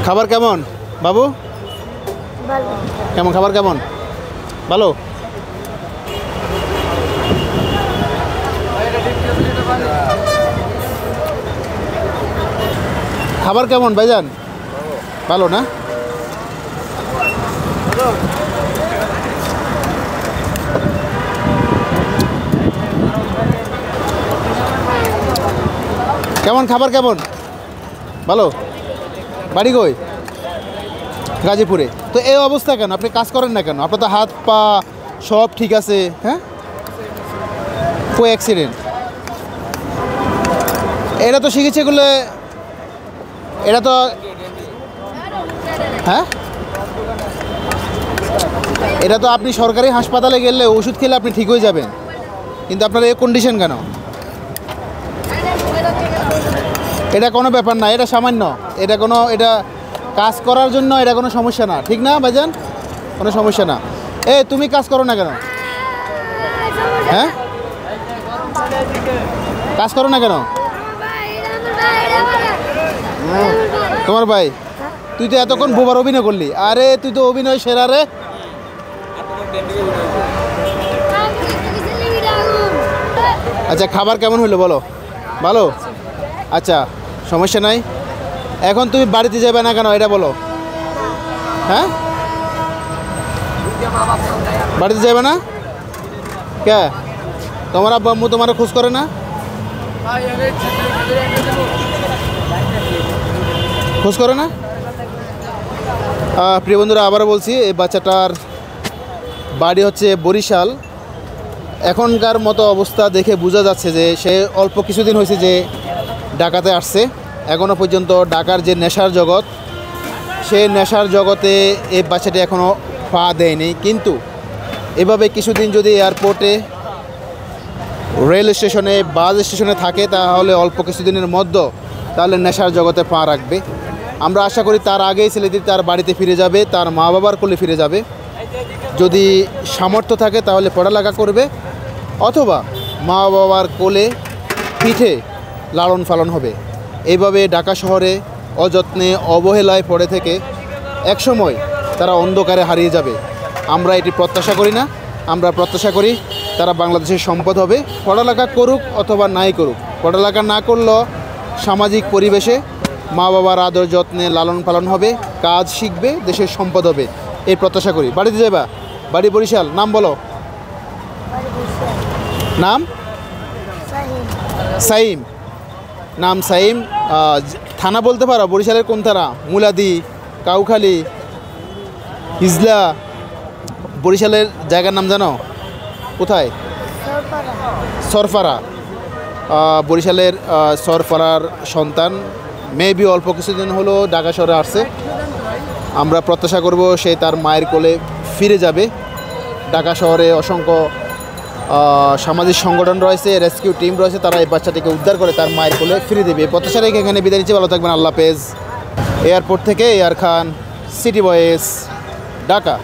খাবার কেমন বাবু? কেমন খাবার কেমন? ভালো। খাবার কেমন ভাইজান? ভালো না? কেমন খাবার কেমন? ভালো। বাড়ি কই? গাজীপুরে। তো এই অবস্থা কেন? আপনি কাজ করেন না কেন? আপনার তো হাত পা সব ঠিক আছে। হ্যাঁ, কই অ্যাক্সিডেন্ট? এটা তো শিখেছে এগুলো, এটা তো হ্যাঁ, এটা তো আপনি সরকারি হাসপাতালে গেলে ওষুধ খেলে আপনি ঠিক হয়ে যাবেন, কিন্তু আপনার এই কন্ডিশন কেন? এটা কোনো ব্যাপার না, এটা সামান্য, এটা কাজ করার জন্য এটা কোনো সমস্যা না, ঠিক না ভাইজান? কোনো সমস্যা না। তুমি কাজ করো না কেন? হ্যাঁ, কাজ করো না কেন? তোমার ভাই? তুই তো এতক্ষণ বোবার অভিনয় করলি। আরে তুই তো অভিনয় সেরা রে। আচ্ছা, খাবার কেমন হলো বলো? ভালো। আচ্ছা, সমস্যা নাই। এখন তুমি বাড়িতে যাবে না কেন এটা বলো? হ্যাঁ, বাড়িতে যাবে না কে? তোমার আব্বু আম্মু তোমার খোঁজ করে না? খোঁজ করে না? প্রিয় বন্ধুরা, আবারও বলছি, এই বাচ্চাটার বাড়ি হচ্ছে বরিশাল। এখনকার মতো অবস্থা দেখে বোঝা যাচ্ছে যে সে অল্প কিছুদিন হয়েছে যে ঢাকাতে আসছে। এখনও পর্যন্ত ঢাকার যে নেশার জগৎ, সেই নেশার জগতে এই বাচ্চাটি এখনও পা দেয়নি। কিন্তু এভাবে কিছুদিন যদি এয়ারপোর্টে, রেল স্টেশনে, বাস স্টেশনে থাকে, তাহলে অল্প কিছুদিনের মধ্যে তাহলে নেশার জগতে পা রাখবে। আমরা আশা করি তার আগেই ছেলেটি তার বাড়িতে ফিরে যাবে, তার মা বাবার কোলে ফিরে যাবে। যদি সামর্থ্য থাকে তাহলে পড়ালেখা করবে, অথবা মা বাবার কোলে পিঠে লালন পালন হবে। এইভাবে ঢাকা শহরে অযত্নে, অবহেলায় পড়ে থেকে একসময় তারা অন্ধকারে হারিয়ে যাবে। আমরা এটি প্রত্যাশা করি না। আমরা প্রত্যাশা করি তারা বাংলাদেশের সম্পদ হবে, পড়ালেখা করুক অথবা নাই করুক। পড়ালেখা না করলেও সামাজিক পরিবেশে মা বাবার আদর যত্নে লালন পালন হবে, কাজ শিখবে, দেশের সম্পদ হবে, এই প্রত্যাশা করি। বাড়িতে যাবা? বাড়ি বরিশাল। নাম বলো। নাম? সাইম। নাম সাইম। থানা বলতে পারো? বরিশালের কোন থানা? মুলাদি, কাউখালী, হিজলা? বরিশালের জায়গার নাম জানো? কোথায়? সরফারা। বরিশালের সরফারার সন্তান। মেবি অল্প কিছুদিন হলো ঢাকা শহরে আসছে। আমরা প্রত্যাশা করব সে তার মায়ের কোলে ফিরে যাবে। ঢাকা শহরে অসংখ্য সামাজিক সংগঠন রয়েছে, রেস্কিউ টিম রয়েছে, তারা এই বাচ্চাটিকে উদ্ধার করে তার মায়ের কোলে ফিরে দেবে। প্রত্যাশা রেখে এখানে বিদায় নিচ্ছি। ভালো থাকবেন। আল্লাহ হাফেজ। এয়ারপোর্ট থেকে এয়ার খান, সিটি বয়েস, ঢাকা।